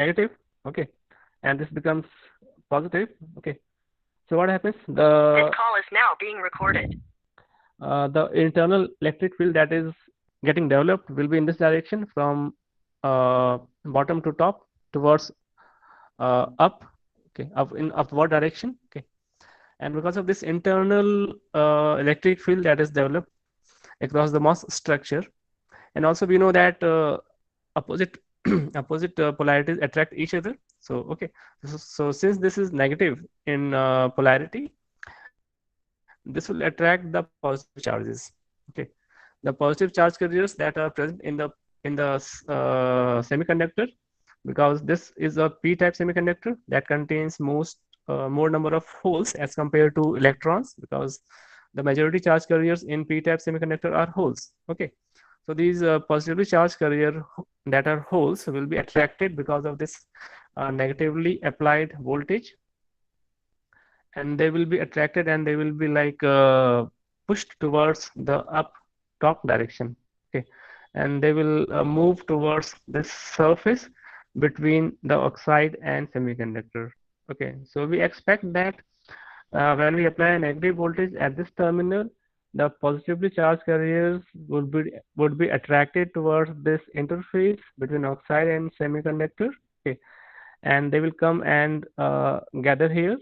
negative, okay, and this becomes positive, okay. So what happens? This call is now being recorded. The internal electric field that is getting developed will be in this direction from bottom to top towards up, okay, up in upward direction, okay. And because of this internal electric field that is developed across the MOS structure, and also we know that opposite opposite polarities attract each other. So okay, so since this is negative in polarity, this will attract the positive charges, okay. The positive charge carriers that are present in the semiconductor, because this is a p-type semiconductor that contains more number of holes as compared to electrons, because the majority charge carriers in p-type semiconductor are holes, okay. So these positively charged carrier that are holes will be attracted because of this negatively applied voltage, and they will be attracted and they will be like pushed towards the up top direction, okay. And they will move towards this surface between the oxide and semiconductor, okay. So we expect that when we apply a negative voltage at this terminal, the positively charged carriers would be attracted towards this interface between oxide and semiconductor, okay. And they will come and gather here,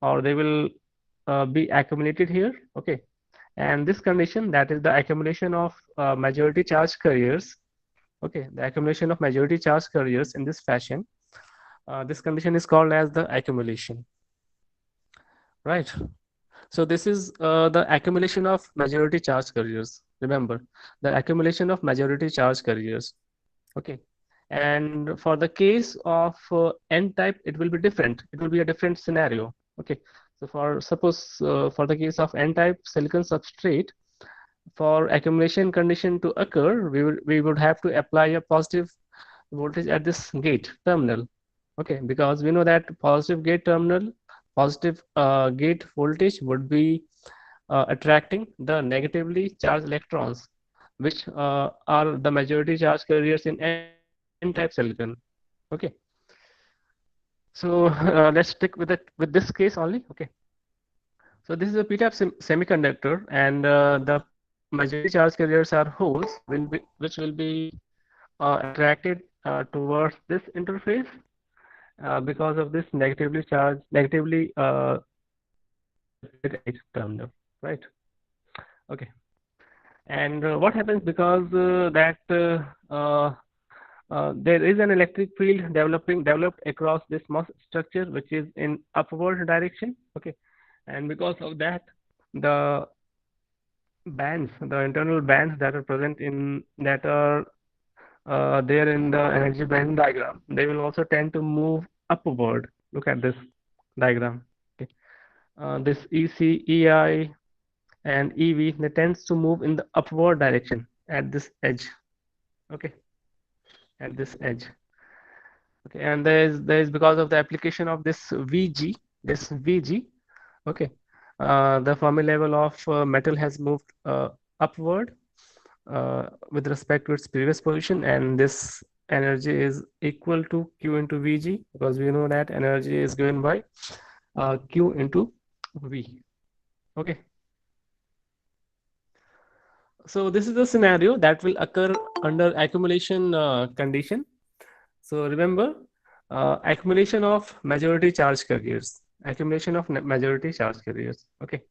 or they will be accumulated here, okay. And this condition, that is the accumulation of majority charge carriers, okay, the accumulation of majority charge carriers in this fashion, this condition is called as the accumulation, right. So this is the accumulation of majority charge carriers. Remember, the accumulation of majority charge carriers, okay. And for the case of n-type, it will be different. It will be a different scenario, okay. So for suppose for the case of n-type silicon substrate, for accumulation condition to occur, we would have to apply a positive voltage at this gate terminal, okay, because we know that positive gate terminal, positive gate voltage would be attracting the negatively charged electrons, which are the majority charge carriers in n-type silicon, okay. So let's stick with this case only, okay. So this is a p-type semiconductor, and the majority charge carriers are holes which will be attracted towards this interface because of this negatively terminal, right? Okay. And what happens because there is an electric field developed across this MOS structure, which is in upward direction, okay. And because of that, the the internal bands that are present in that are there in the energy band diagram, they will also tend to move upward. Look at this diagram, okay. This EC, EI, and EV, they tends to move in the upward direction at this edge, okay, at this edge, okay. And there is because of the application of this VG, okay. The Fermi level of metal has moved upward with respect to its previous position, and this energy is equal to Q into Vg, because we know that energy is given by Q into V, okay. So this is the scenario that will occur under accumulation condition. So remember, accumulation of majority charge carriers, accumulation of majority charge carriers, okay,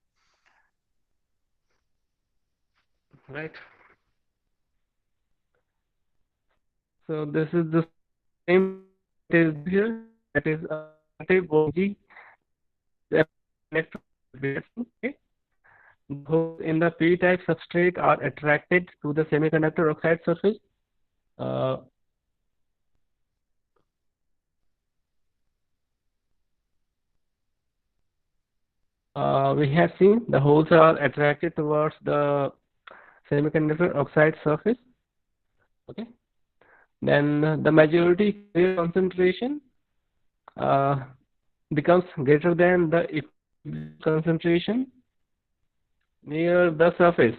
right. So this is the same that is here, that is negative Vg electron, okay. The holes in the p-type substrate are attracted to the semiconductor oxide surface. Uh, we have seen the holes are attracted towards the semiconductor oxide surface, okay. Then the majority carrier concentration uh, becomes greater than the concentration near the surface,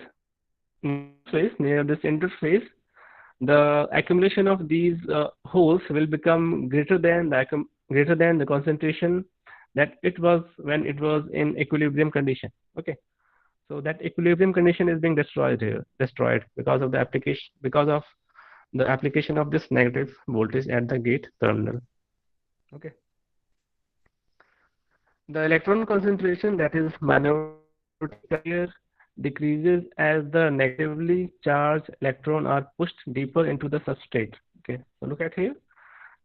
near this interface the accumulation of these holes will become greater than the concentration that it was when it was in equilibrium condition. Okay, so that equilibrium condition is being destroyed because of the application of this negative voltage at the gate terminal. Okay, the electron concentration, that is minority carrier, decreases as the negatively charged electron are pushed deeper into the substrate. Okay, so look at here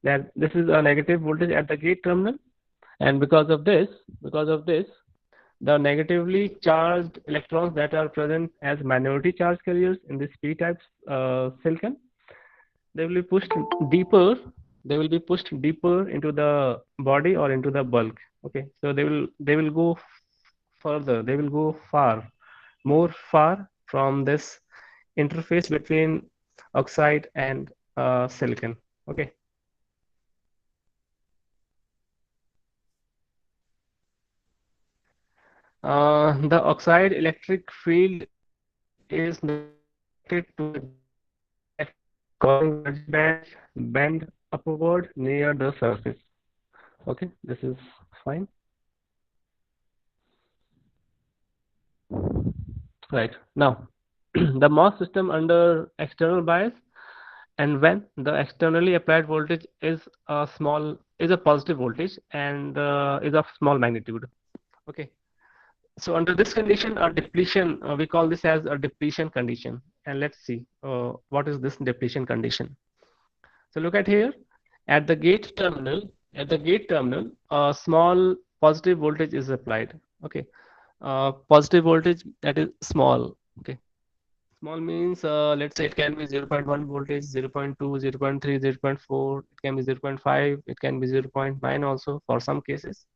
that this is a negative voltage at the gate terminal, and because of this, the negatively charged electrons that are present as minority charge carriers in this p-type silicon, they will be pushed deeper they will be pushed deeper into the body or into the bulk. Okay, so they will go further, they will go more far from this interface between oxide and silicon. Okay, the oxide electric field is now directed to the gate terminal, causing energy bands bend upward near the surface. Okay, this is fine. Right now, the MOS system under external bias, and when the externally applied voltage is a positive voltage and is of small magnitude. Okay, so under this condition, a depletion, we call this as a depletion condition. And let's see what is this depletion condition. So look at here, at the gate terminal, a small positive voltage is applied. Okay, positive voltage that is small. Okay, small means let's say it can be 0.1 voltage, 0.2, 0.3, 0.4, it can be 0.5, it can be 0.9 also for some cases.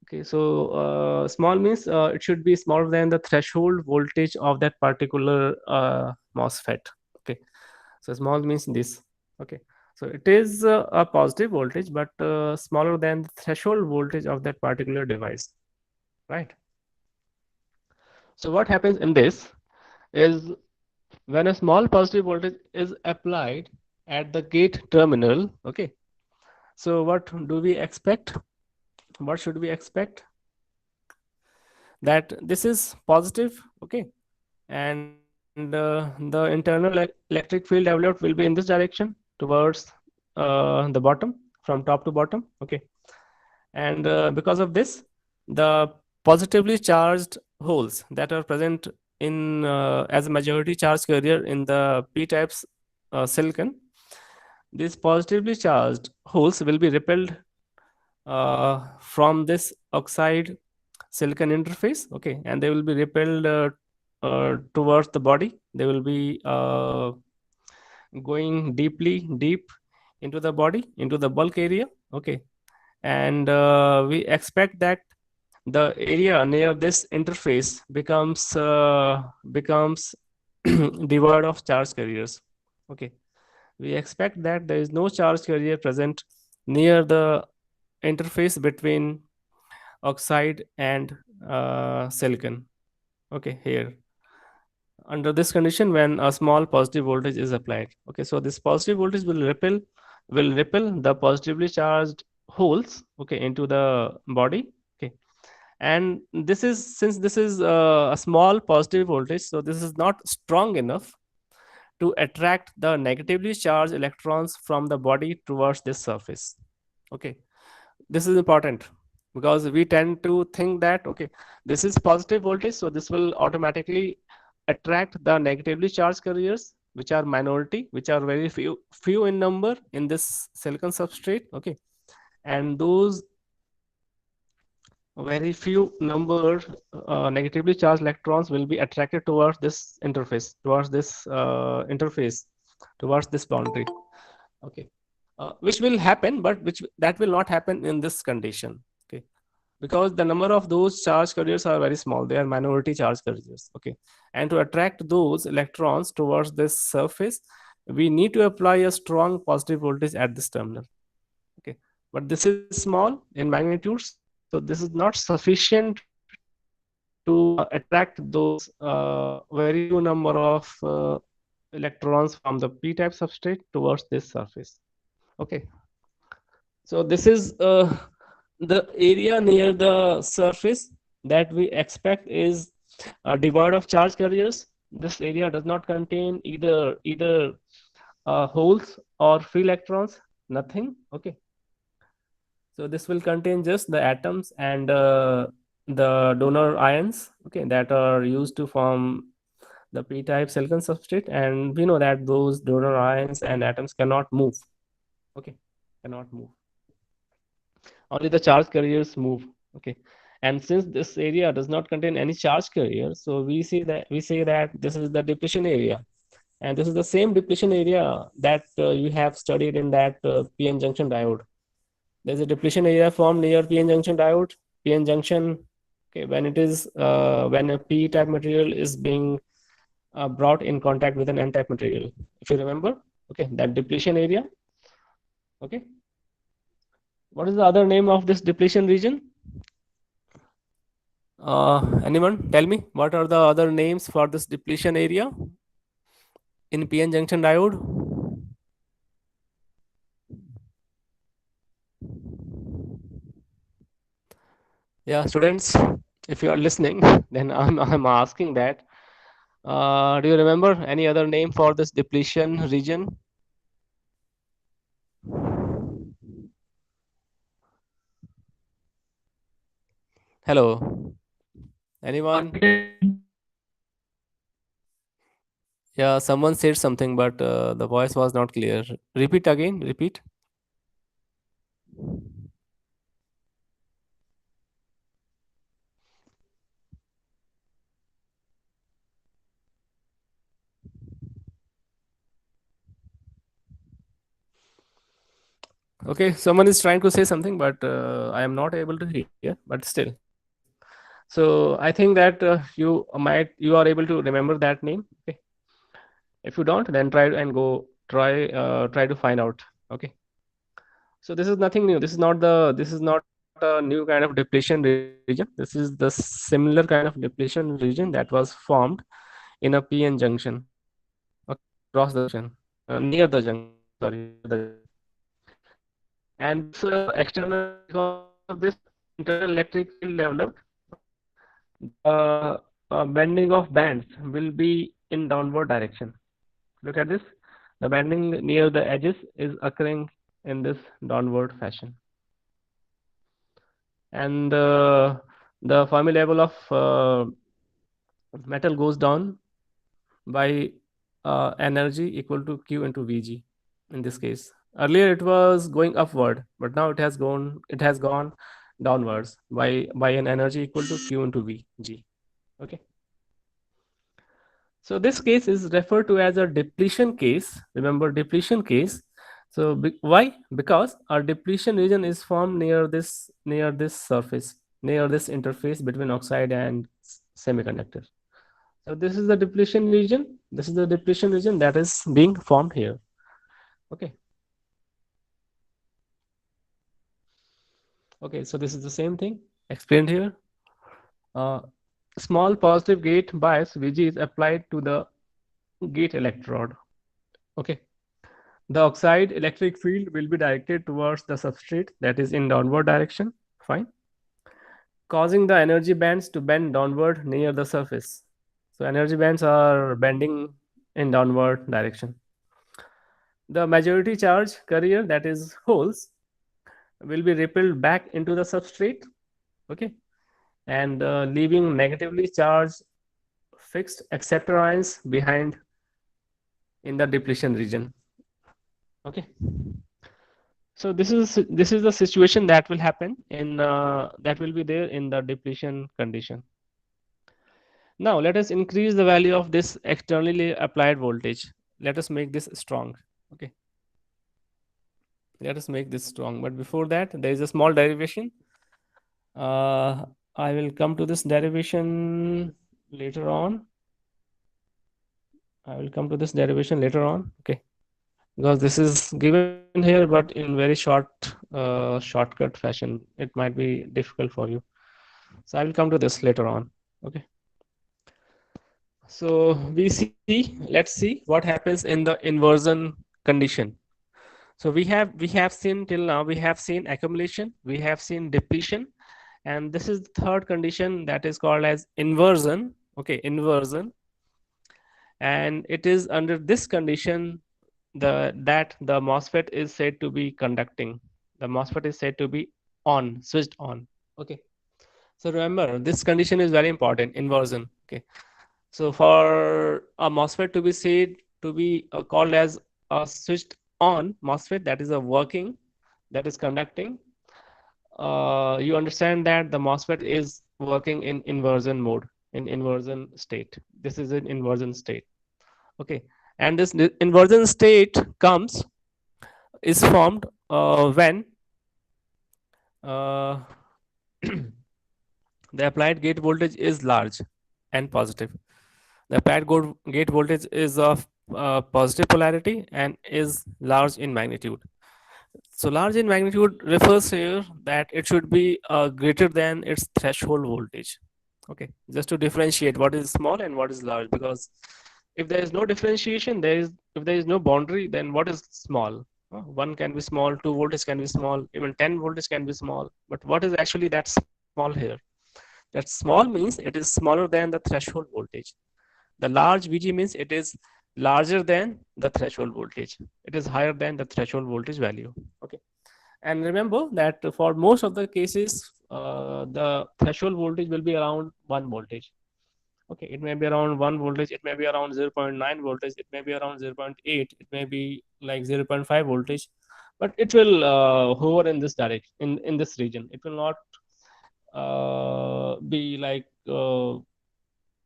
Okay, so small means it should be smaller than the threshold voltage of that particular MOSFET. Okay, so small means this. Okay, so it is a positive voltage, but smaller than the threshold voltage of that particular device, right? So what happens in this is when a small positive voltage is applied at the gate terminal. Okay, so what do we expect? What should we expect? That this is positive. Okay, and the internal electric field developed will be in this direction towards the bottom, from top to bottom. Okay, and because of this, the positively charged holes that are present in as a majority charge carrier in the p types silicon, these positively charged holes will be repelled from this oxide silicon interface. Okay, and they will be repelled towards the body. They will be going deep into the body, into the bulk area. Okay, and we expect that the area near this interface becomes devoid of charge carriers. Okay, we expect that there is no charge carrier present near the interface between oxide and silicon. Okay, here under this condition, when a small positive voltage is applied. Okay, so this positive voltage will repel the positively charged holes, okay, into the body. Okay, and this is, since this is a small positive voltage, so this is not strong enough to attract the negatively charged electrons from the body towards this surface. Okay, this is important because we tend to think that, okay, this is positive voltage, so this will automatically attract the negatively charged carriers, which are minority, which are very few in number in this silicon substrate. Okay, and those very few number negatively charged electrons will be attracted towards this interface, towards this boundary. Okay, which will happen, but which that will not happen in this condition. Okay, because the number of those charge carriers are very small, they are minority charge carriers. Okay, and to attract those electrons towards this surface, we need to apply a strong positive voltage at this terminal. Okay, but this is small in magnitude, so this is not sufficient to attract those very few number of electrons from the p-type substrate towards this surface. Okay, so this is the area near the surface that we expect is devoid of charge carriers. This area does not contain either holes or free electrons, nothing. Okay, so this will contain just the atoms and the donor ions, okay, that are used to form the p-type silicon substrate, and we know that those donor ions and atoms cannot move. Okay, cannot move, only the charge carriers move. Okay, and since this area does not contain any charge carrier, so we say that this is the depletion area, and this is the same depletion area that you have studied in that p-n junction diode. There's a depletion area formed near p-n junction diode. P-n junction, okay, when it is when a p-type material is being brought in contact with an n-type material, if you remember, okay, that depletion area. Okay, what is the other name of this depletion region? Anyone tell me what are the other names for this depletion area in p-n junction diode? Yeah, students, if you are listening, then I'm asking that. Do you remember any other name for this depletion region? Hello, anyone? Yeah, someone said something, but the voice was not clear. Repeat again, repeat. Okay, someone is trying to say something, but I am not able to hear, but still. So I think that you are able to remember that name. Okay, if you don't, then try and go try to find out. Okay, so this is nothing new. This is not a new kind of depletion region. This is the similar kind of depletion region that was formed in a p-n junction. Okay, across the junction, near the junction. Sorry, near the junction. And this external, because of this internal electric field developed, okay, the bending of bands will be in downward direction. Look at this. The bending near the edges is occurring in this downward fashion, and the Fermi level of metal goes down by energy equal to Q into Vg. In this case, earlier it was going upward, but now it has gone downwards by an energy equal to Q into Vg. Okay. So this case is referred to as a depletion case. Remember depletion case. So why? Because our depletion region is formed near this surface, near this interface between oxide and semiconductor. So this is the depletion region. This is the depletion region that is being formed here. Okay. Okay. So this is the same thing explained here. Uh, Small positive gate bias Vg is applied to the gate electrode. Okay. The oxide electric field will be directed towards the substrate, that is in downward direction, fine, causing the energy bands to bend downward near the surface. So energy bands are bending in downward direction. The majority charge carrier, that is holes, will be repelled back into the substrate, okay, and leaving negatively charged fixed acceptor ions behind in the depletion region. Okay. So this is the situation that will happen in that will be there in the depletion condition. Now let us increase the value of this externally applied voltage. Let us make this strong. Okay. Let us make this strong. But before that, there is a small derivation. Uh, I will come to this derivation later on. I will come to this derivation later on. Okay. Because this is given here, but in very shortcut fashion. It might be difficult for you. So I will come to this later on. Okay. So let's see what happens in the inversion condition. So we have seen till now, we have seen accumulation, we have seen depletion, and this is the third condition that is called as inversion. Okay, inversion. And it is under this condition the MOSFET is said to be conducting. The MOSFET is said to be on, switched on. Okay. So remember, this condition is very important, inversion. Okay. So for a MOSFET to be said to be called as a switched on MOSFET, that is a working, that is conducting, you understand that the MOSFET is working in inversion mode, in inversion state. This is an inversion state. Okay. And this inversion state comes, is formed when uh, the applied gate voltage is large and positive. The applied gate voltage is of positive polarity and is large in magnitude. So large in magnitude refers here that it should be greater than its threshold voltage. Okay, just to differentiate what is small and what is large, because if there is no differentiation, there is if there is no boundary, then what is small? One can be small, 2 voltage can be small, even 10 voltage can be small. But what is actually that small here? That small means it is smaller than the threshold voltage. The large VG means it is larger than the threshold voltage. It is higher than the threshold voltage value. Okay. And remember that for most of the cases, the threshold voltage will be around 1 voltage. Okay, it may be around 1 voltage, it may be around 0.9 voltage, it may be around 0.8, it may be like 0.5 voltage, but it will hover in this direction, in this region. It will not be like 2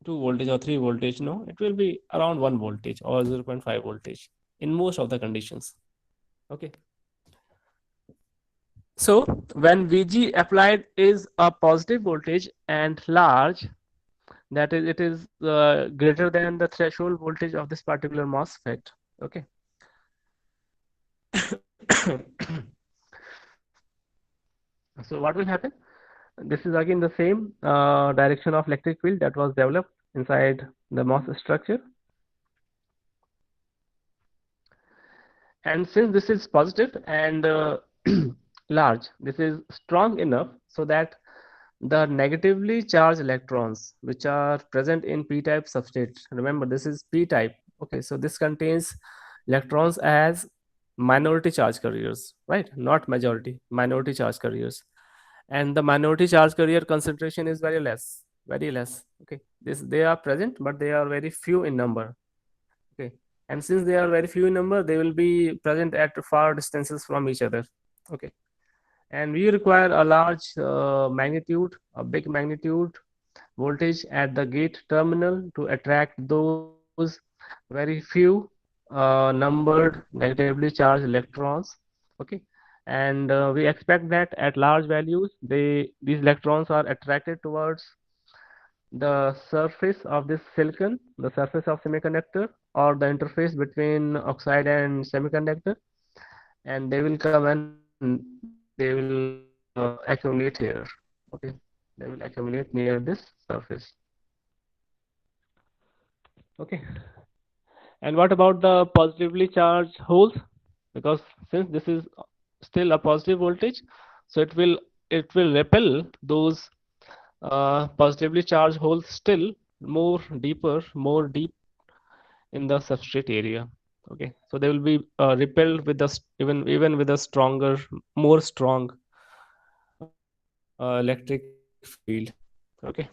voltage or 3 voltage. No, it will be around 1 voltage or 0.5 voltage in most of the conditions. Okay. So when Vg applied is a positive voltage and large, that is, it is greater than the threshold voltage of this particular MOSFET. Okay. So what will happen? This is again the same direction of electric field that was developed inside the MOS structure. And since this is positive and large, this is strong enough so that the negatively charged electrons which are present in p-type substrate, remember this is p-type. Okay, so this contains electrons as minority charge carriers, right? Not majority, minority charge carriers. And the minority charge carrier concentration is very less, very less. Okay, this they are present but they are very few in number. Okay, and since they are very few in number, they will be present at far distances from each other. Okay, and we require a large magnitude, a big magnitude voltage at the gate terminal to attract those very few numbered negatively charged electrons. Okay, and we expect that at large values, these electrons are attracted towards the surface of this silicon, the surface of semiconductor, or the interface between oxide and semiconductor, and they will come and they will accumulate here. Okay, they will accumulate near this surface. Okay, and what about the positively charged holes? Because since this is still a positive voltage, so it will repel those positively charged holes still more deep in the substrate area. Okay, so they will be repelled with the even with a stronger, more strong electric field. Okay,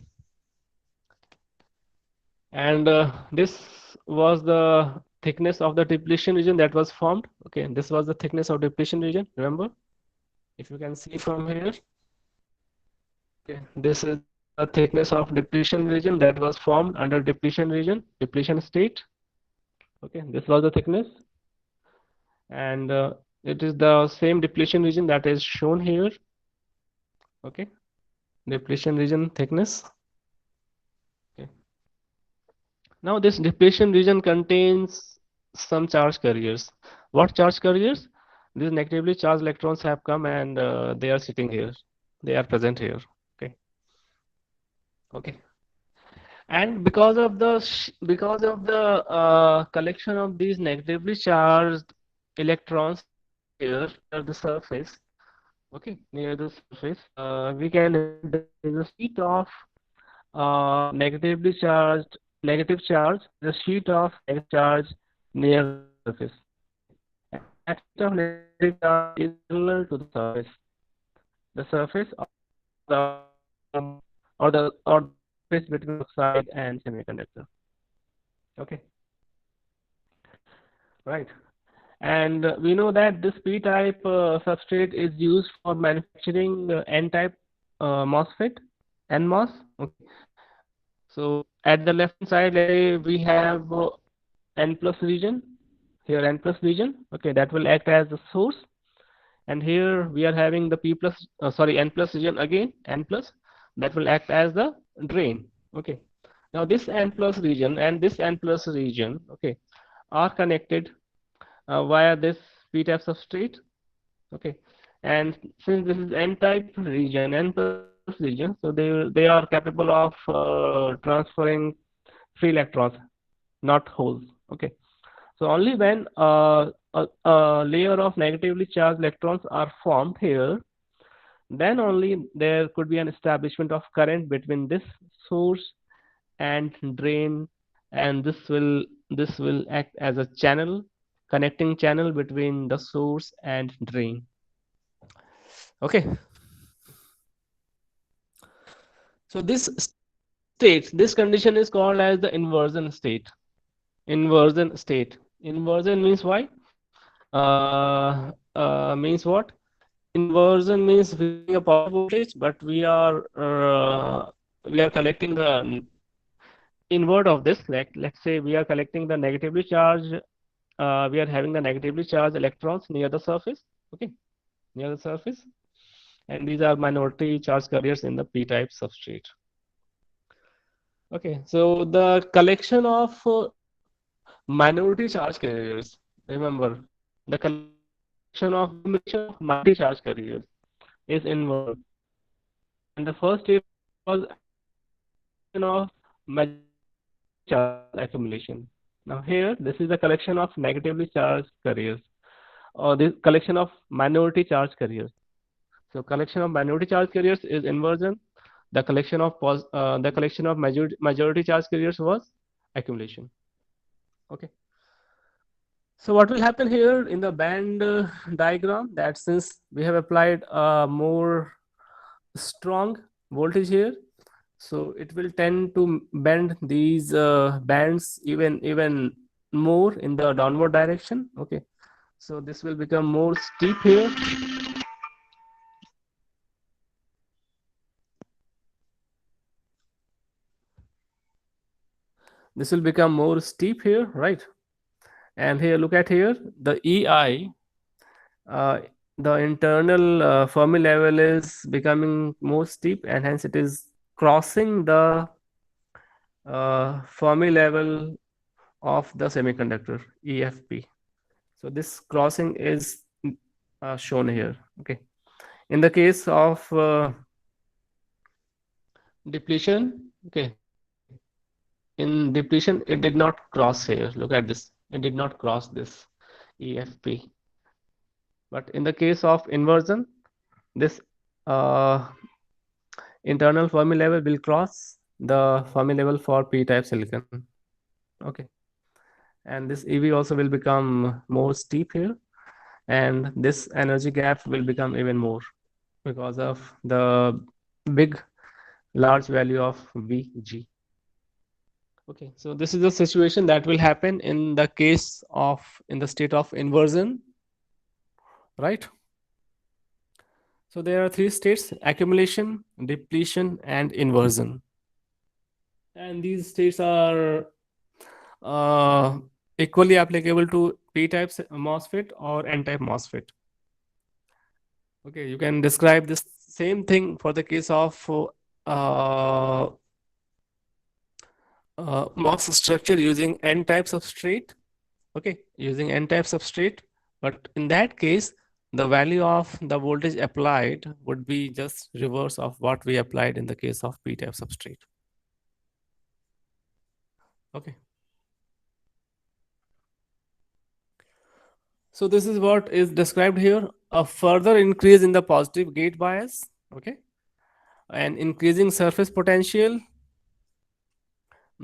and this was the thickness of the depletion region that was formed. Okay, this was the thickness of depletion region. Remember, if you can see from here. Okay, this is the thickness of depletion region that was formed under depletion region, depletion state. Okay, this was the thickness, and it is the same depletion region that is shown here. Okay, depletion region thickness. Okay. Now this depletion region contains some charge carriers. What charge carriers? These negatively charged electrons have come and they are sitting here. They are present here. Okay. Okay. And because of the collection of these negatively charged electrons here near the surface, okay, near the surface, we can say there is a sheet of negatively charged negative charge, the sheet of negative charge near the surface. Okay, and that sheet of negative charge is parallel to the surface or the surface between oxide and semiconductor. Okay, right. And we know that this p-type substrate is used for manufacturing n-type MOSFET, NMOS. Okay. So at the left hand side, let's say we have n plus region, here n plus region. Okay, that will act as the source. And here we are having the p plus, sorry, n plus region again, n plus, that will act as the drain. Okay. Now this n plus region and this n plus region, okay, are connected via this p-type substrate. Okay, and since this is n-type region, n plus region, so they are capable of transferring free electrons, not holes. Okay, so only when a layer of negatively charged electrons are formed here, then only there could be an establishment of current between this source and drain, and this will act as a channel, connecting channel between the source and drain. Okay, so this condition is called as the inversion state. Inversion means why? Means what? Inversion means we are having a positive voltage, but we are collecting the invert of this. Like let's say we are collecting the negatively charged. We are having the negatively charged electrons near the surface. Okay, near the surface, and these are minority charge carriers in the p-type substrate. Okay, so the collection of minority charge carriers. Remember, the collection of accumulation of minority charge carriers is inversion, and the first step was collection of majority charge accumulation. Now here, this is the collection of negatively charged carriers, or this collection of minority charge carriers. So collection of minority charge carriers is inversion. The collection of majority charge carriers was accumulation. Okay. So what will happen here in the band diagram, that since we have applied a more strong voltage here, so it will tend to bend these bands even more in the downward direction. Okay, so this will become more steep here. This will become more steep here, right? And here, look at here, the EI, uh, the internal Fermi level is becoming more steep, and hence it is crossing the Fermi level of the semiconductor, EFP. So this crossing is shown here. Okay. In the case of depletion, okay, in depletion it did not cross here. Look at this. It did not cross this EFP. But in the case of inversion, this uh, internal Fermi level will cross the Fermi level for p-type silicon. Okay, and this EV also will become more steep here, and this energy gap will become even more because of the big large value of Vg. Okay, so this is the situation that will happen in the case of in the state of inversion, right? So there are three states: accumulation, depletion, and inversion. And these states are uh, equally applicable to p-type MOSFET or n-type MOSFET. Okay, you can describe this same thing for the case of uh, MOS structure using n-type substrate. Okay, using n-type substrate, but in that case, the value of the voltage applied would be just reverse of what we applied in the case of p-type substrate. Okay. So this is what is described here. A further increase in the positive gate bias. Okay. And increasing surface potential,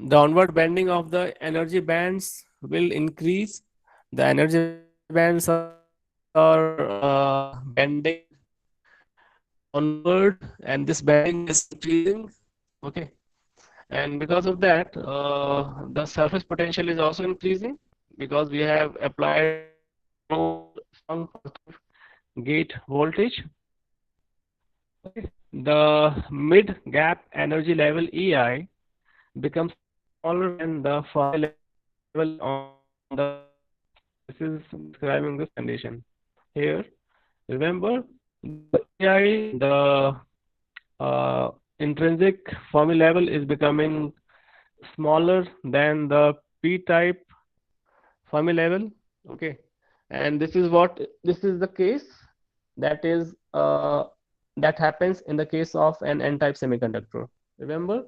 downward bending of the energy bands will increase. The energy bands are bending downward, and this bending is increasing. Okay. And because of that, the surface potential is also increasing because we have applied more strong positive gate voltage. Okay. The mid gap energy level EI becomes smaller than the Fermi level on the surface. This is describing this condition. Here, remember the EI, the intrinsic Fermi level is becoming smaller than the p-type Fermi level. Okay, and this is the case that is that happens in the case of an n-type semiconductor. Remember,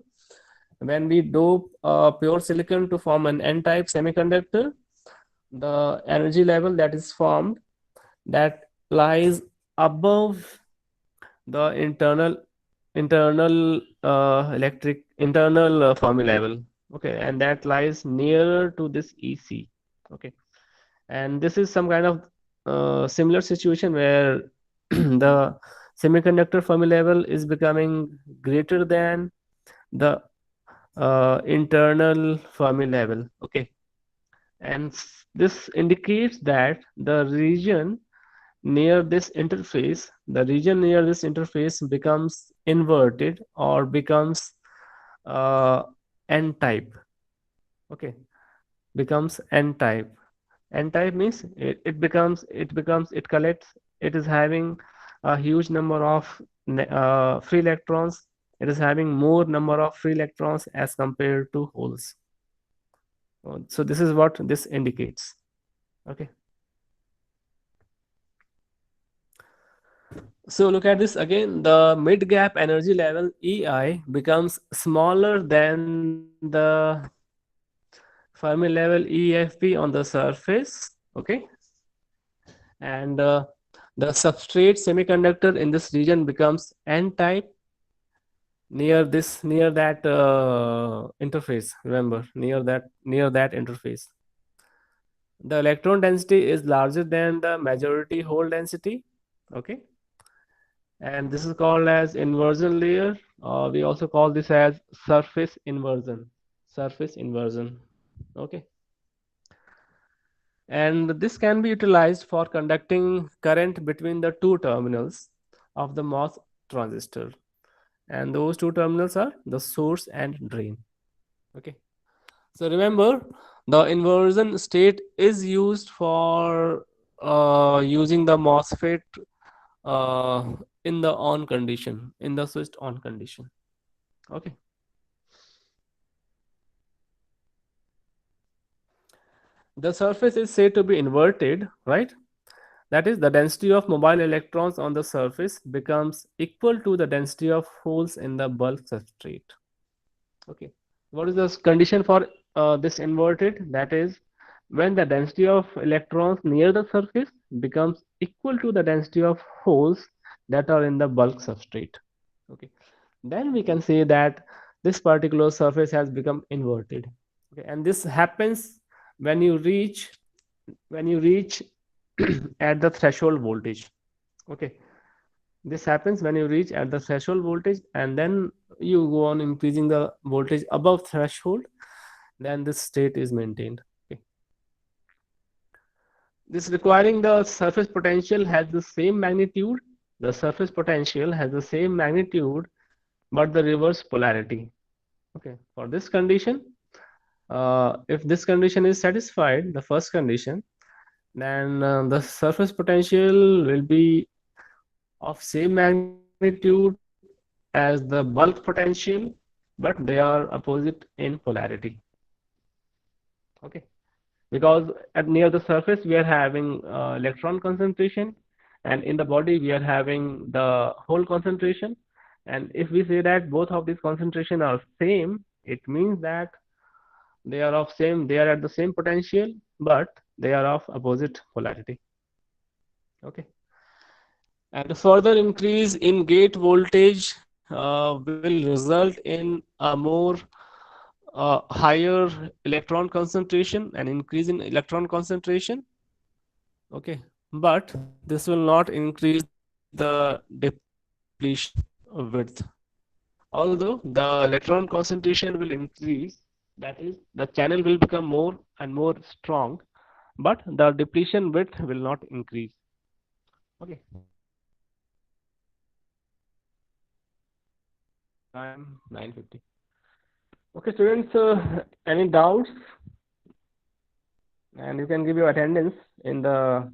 when we dope pure silicon to form an n-type semiconductor, the energy level that is formed, that lies above the internal Fermi level. Okay, and that lies nearer to this EC. Okay, and this is some kind of similar situation where the semiconductor Fermi level is becoming greater than the internal Fermi level. Okay, and this indicates that the region near this interface becomes inverted or becomes uh, n-type. Okay, becomes n-type. N-type means it collects, it is having a huge number of free electrons. It is having more number of free electrons as compared to holes. So this is what this indicates. Okay. So look at this again. The mid gap energy level EI becomes smaller than the Fermi level EFP on the surface. Okay. And the substrate semiconductor in this region becomes n-type near that interface. Remember, near that interface. The electron density is larger than the majority hole density. Okay, and this is called as inversion layer. We also call this as surface inversion. Surface inversion. Okay, and this can be utilized for conducting current between the two terminals of the MOS transistor, and those two terminals are the source and drain. Okay, so remember, the inversion state is used for using the MOSFET uh, in the on condition, in the switched on condition. Okay. The surface is said to be inverted, right? That is, the density of mobile electrons on the surface becomes equal to the density of holes in the bulk substrate. Okay. What is the condition for this inverted? That is, when the density of electrons near the surface becomes equal to the density of holes that are in the bulk substrate. Okay. Then we can say that this particular surface has become inverted. Okay. And this happens when you reach at the threshold voltage. Okay, this happens when you reach at the threshold voltage, and then you go on increasing the voltage above threshold, then this state is maintained. Okay, this requiring the surface potential has the same magnitude, but the reverse polarity. Okay, for this condition, if this condition is satisfied, the first condition, then the surface potential will be of same magnitude as the bulk potential, but they are opposite in polarity. Okay, because at near the surface we are having electron concentration, and in the body we are having the hole concentration. And if we say that both of these concentration are same, it means that they are at the same potential, but they are of opposite polarity. Okay. And a further increase in gate voltage will result in a more higher electron concentration, an increase in electron concentration. Okay, but this will not increase the depletion width. Although the electron concentration will increase, that is, the channel will become more and more strong, but the depletion width will not increase. Okay, time 9:50. Okay, students, any doubts? And you can give your attendance in the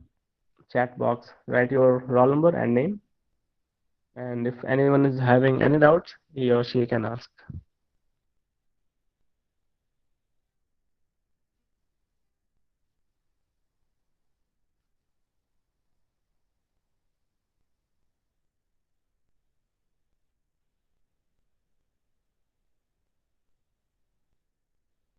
chat box. Write your roll number and name. And if anyone is having any doubts, he or she can ask.